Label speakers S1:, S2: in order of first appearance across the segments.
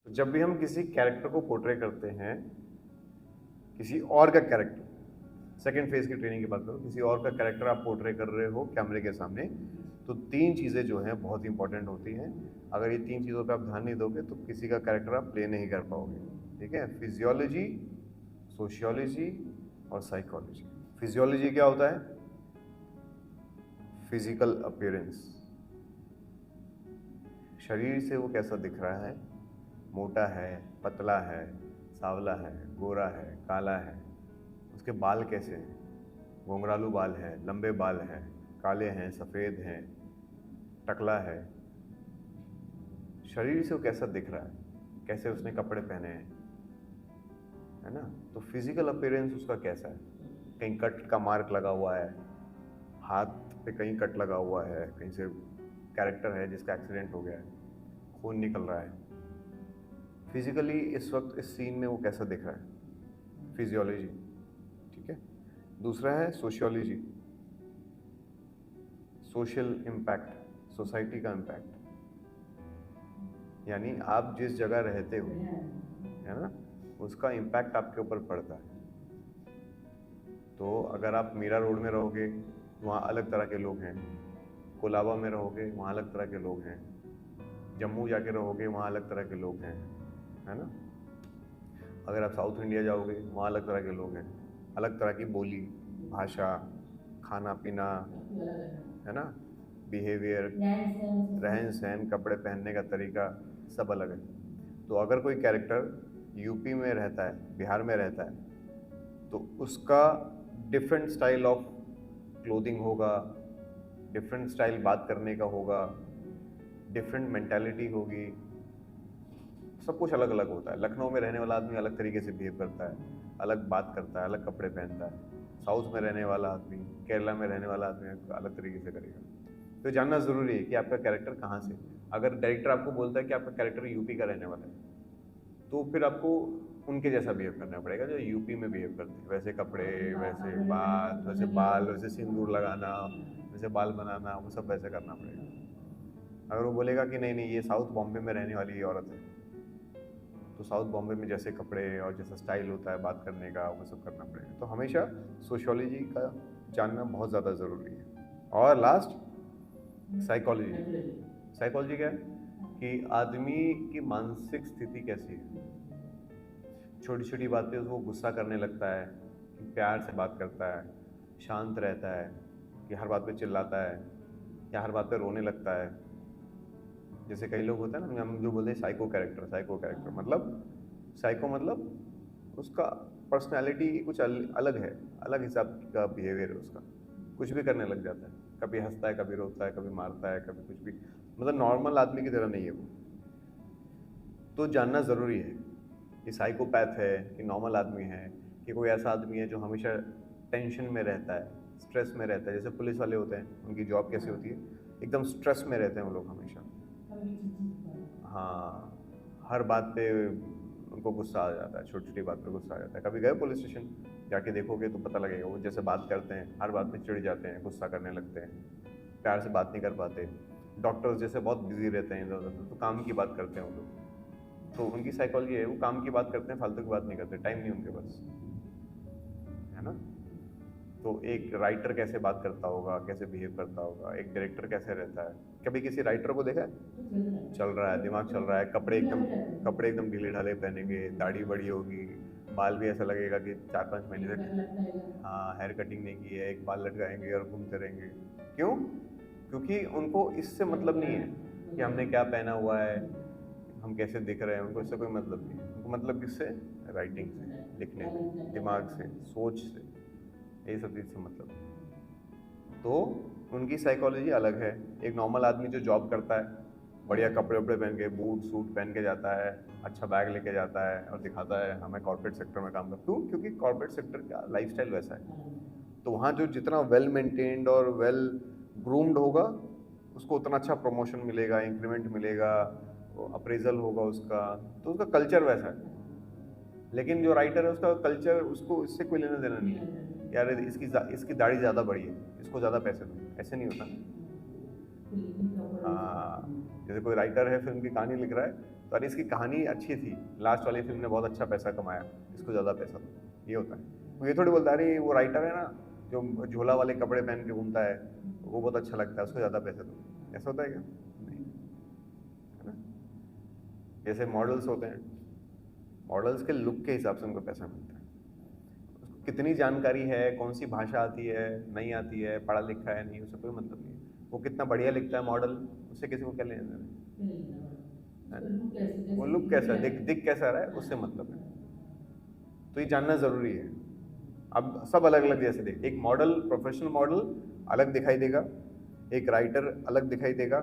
S1: जब भी हम किसी कैरेक्टर को पोर्ट्रे करते हैं, किसी और का कैरेक्टर, सेकंड फेज की ट्रेनिंग की बात करो, किसी और का कैरेक्टर आप पोर्ट्रे कर रहे हो कैमरे के सामने, तो तीन चीज़ें जो हैं बहुत इंपॉर्टेंट होती हैं। अगर ये तीन चीज़ों पे आप ध्यान नहीं दोगे तो किसी का कैरेक्टर आप प्ले नहीं कर पाओगे। ठीक है, फिजियोलॉजी, सोशियोलॉजी और साइकोलॉजी। फिजियोलॉजी क्या होता है? फिजिकल अपीयरेंस, शरीर से वो कैसा दिख रहा है, मोटा है, पतला है, सांवला है, गोरा है, काला है, उसके बाल कैसे हैं, घुंघरालू बाल है, लंबे बाल हैं, काले हैं, सफ़ेद हैं, टकला है, शरीर से वो कैसा दिख रहा है, कैसे उसने कपड़े पहने हैं, है ना। तो फिजिकल अपीयरेंस उसका कैसा है, कहीं कट का मार्क लगा हुआ है, हाथ पे कहीं कट लगा हुआ है, कहीं से कैरेक्टर है जिसका एक्सीडेंट हो गया है, खून निकल रहा है, फिजिकली इस वक्त इस सीन में वो कैसा दिख रहा है, फिजियोलॉजी। ठीक है, दूसरा है सोशियोलॉजी, सोशल इम्पैक्ट, सोसाइटी का इम्पैक्ट, यानी आप जिस जगह रहते हो, है ना, उसका इम्पैक्ट आपके ऊपर पड़ता है। तो अगर आप मीरा रोड में रहोगे, वहाँ अलग तरह के लोग हैं, कोलाबा में रहोगे, वहाँ अलग तरह के लोग हैं, जम्मू जाके रहोगे, वहाँ अलग तरह के लोग हैं, है ना। अगर आप साउथ इंडिया जाओगे, वहाँ अलग तरह के लोग हैं, अलग तरह की बोली, भाषा, खाना पीना, है ना, बिहेवियर, रहन सहन, कपड़े पहनने का तरीका सब अलग है। तो अगर कोई कैरेक्टर यूपी में रहता है, बिहार में रहता है, तो उसका डिफरेंट स्टाइल ऑफ क्लोथिंग होगा, डिफरेंट स्टाइल बात करने का होगा, डिफरेंट मेंटालिटी होगी, सब कुछ अलग अलग होता है। लखनऊ में रहने वाला आदमी अलग तरीके से बिहेव करता है, अलग बात करता है, अलग कपड़े पहनता है। साउथ में रहने वाला आदमी, केरला में रहने वाला आदमी अलग तरीके से करेगा। तो जानना ज़रूरी है कि आपका कैरेक्टर कहाँ से। अगर डायरेक्टर आपको बोलता है कि आपका कैरेक्टर यूपी का रहने वाला है, तो फिर आपको उनके जैसा बिहेव करना पड़ेगा जो यूपी में बिहेव करते हैं, वैसे कपड़े, वैसे बात, वैसे बाल, वैसे सिंदूर लगाना, वैसे बाल बनाना, वो सब वैसे करना पड़ेगा। अगर वो बोलेगा कि नहीं नहीं ये साउथ बॉम्बे में रहने वाली औरत है, तो साउथ बॉम्बे में जैसे कपड़े और जैसा स्टाइल होता है बात करने का, वो सब करना पड़ेगा। तो हमेशा सोशियोलॉजी का जानना बहुत ज़्यादा ज़रूरी है। और लास्ट साइकोलॉजी। साइकोलॉजी क्या है कि आदमी की मानसिक स्थिति कैसी है। छोटी छोटी बात पे वो गुस्सा करने लगता है, कि प्यार से बात करता है, शांत रहता है, कि हर बात पे चिल्लाता है या हर बात पे रोने लगता है। जैसे कई लोग होते हैं ना, हम जो बोलते हैं साइको कैरेक्टर, साइको कैरेक्टर मतलब, साइको मतलब उसका पर्सनालिटी कुछ अलग है, अलग हिसाब का बिहेवियर है उसका, कुछ भी करने लग जाता है, कभी हंसता है, कभी रोता है, कभी मारता है, कभी कुछ भी, मतलब नॉर्मल आदमी की तरह नहीं है वो। तो जानना ज़रूरी है कि साइकोपैथ है कि नॉर्मल आदमी है, कि कोई ऐसा आदमी है जो हमेशा टेंशन में रहता है, स्ट्रेस में रहता है। जैसे पुलिस वाले होते हैं, उनकी जॉब कैसी होती है, एकदम स्ट्रेस में रहते हैं वो लोग हमेशा। हाँ, हर बात पे उनको गुस्सा आ जाता है, छोटी छोटी बात पे गुस्सा आ जाता है। कभी गए पुलिस स्टेशन, जाके देखोगे तो पता लगेगा। वो जैसे बात करते हैं, हर बात में चिढ़ जाते हैं, गुस्सा करने लगते हैं, प्यार से बात नहीं कर पाते। डॉक्टर्स जैसे बहुत बिजी रहते हैं इधर उधर, तो काम की बात करते हैं वो लोग। तो उनकी साइकोलॉजी है, वो काम की बात करते हैं, फालतू की बात नहीं करते, टाइम नहीं उनके पास, है ना। तो एक राइटर कैसे बात करता होगा, कैसे बिहेव करता होगा, एक डायरेक्टर कैसे रहता है। कभी किसी राइटर को देखा है, चल रहा है, दिमाग चल रहा है, कपड़े एकदम ढीले ढाले पहनेंगे, दाढ़ी बड़ी होगी, बाल भी ऐसा लगेगा कि 4-5 महीने तक, हाँ, हेयर कटिंग नहीं की है, एक बाल लटकाएंगे और घूमते रहेंगे। क्यों? क्योंकि उनको इससे मतलब नहीं है कि हमने क्या पहना हुआ है, हम कैसे दिख रहे हैं, उनको इससे कोई मतलब नहीं है। उनको मतलब किससे? राइटिंग से, लिखने से, दिमाग से, सोच से, यही सब चीज़ से मतलब। तो उनकी साइकोलॉजी अलग है। एक नॉर्मल आदमी जो जॉब करता है, बढ़िया कपड़े वपड़े पहन के, बूट सूट पहन के जाता है, अच्छा बैग लेके जाता है और दिखाता है हमें कॉर्पोरेट सेक्टर में काम कर। क्यों? क्योंकि कॉर्पोरेट सेक्टर का लाइफस्टाइल वैसा है। तो वहाँ जो जितना वेल मेंटेन्ड और वेल ग्रूम्ड होगा, उसको उतना अच्छा प्रमोशन मिलेगा, इंक्रीमेंट मिलेगा, अप्रेजल होगा उसका, तो उसका कल्चर वैसा है। लेकिन जो राइटर है उसका कल्चर, उसको इससे कोई लेना देना नहीं है। यार इसकी दाढ़ी ज़्यादा बड़ी है, इसको ज़्यादा पैसे दो, ऐसे नहीं होता। हाँ, जैसे कोई राइटर है, फिल्म की कहानी लिख रहा है, तो अरे इसकी कहानी अच्छी थी, लास्ट वाली फिल्म ने बहुत अच्छा पैसा कमाया, इसको ज़्यादा पैसा दो, ये होता है। तो ये थोड़ी बोलता है अरे वो राइटर है ना जो झोला वाले कपड़े पहन के घूमता है, वो बहुत अच्छा लगता है, उसको ज़्यादा पैसे दो, ऐसा होता है क्या? नहीं, है ना। जैसे मॉडल्स होते हैं, मॉडल्स के लुक के हिसाब से उनको पैसा मिलता है, उसको कितनी जानकारी है, कौन सी भाषा आती है नहीं आती है, पढ़ा लिखा है नहीं, उससे कोई मतलब नहीं है। वो कितना बढ़िया लिखता है मॉडल, उससे किसी को क्या लेना देना है? वो लुक कैसा है, दिख कैसा रहा है, उससे मतलब है। तो ये जानना ज़रूरी है। अब सब अलग अलग जैसे देख, एक मॉडल, प्रोफेशनल मॉडल अलग दिखाई देगा, एक राइटर अलग दिखाई देगा,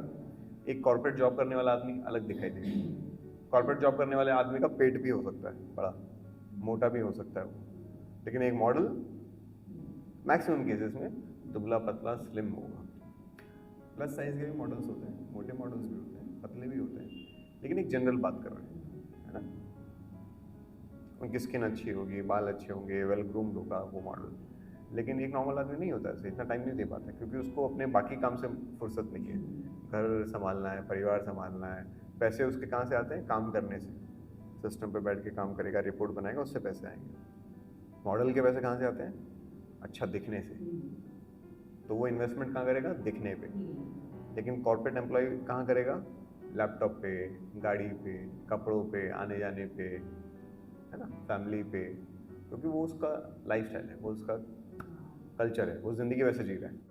S1: एक कॉर्पोरेट जॉब करने वाला आदमी अलग दिखाई देगा। कॉर्पोरेट जॉब करने वाले आदमी का पेट भी हो सकता है बड़ा, मोटा भी हो सकता है वो, लेकिन एक मॉडल मैक्सिमम केसेस में दुबला पतला स्लिम होगा। प्लस साइज के भी मॉडल्स होते हैं, मोटे मॉडल्स भी होते हैं, पतले भी होते हैं, लेकिन एक जनरल बात कर रहे हैं, है ना। उनकी स्किन अच्छी होगी, बाल अच्छे होंगे, वेल ग्रूम्ड होगा वो मॉडल, लेकिन एक नॉर्मल आदमी नहीं होता ऐसे, इतना टाइम नहीं दे पाता, क्योंकि उसको अपने बाकी काम से फुर्सत नहीं है। घर संभालना है, परिवार संभालना है, पैसे उसके कहाँ से आते हैं? काम करने से। सिस्टम पे बैठ के काम करेगा, रिपोर्ट बनाएगा, उससे पैसे आएंगे। मॉडल के पैसे कहाँ से आते हैं? अच्छा दिखने से। तो वो इन्वेस्टमेंट कहाँ करेगा? दिखने पे। लेकिन कॉर्पोरेट एम्प्लॉय कहाँ करेगा? लैपटॉप पे, गाड़ी पे, कपड़ों पे, आने जाने पे, है ना, फैमिली पे, क्योंकि वो उसका लाइफस्टाइल है, वो उसका कल्चर है, वो ज़िंदगी वैसे जी रहा है।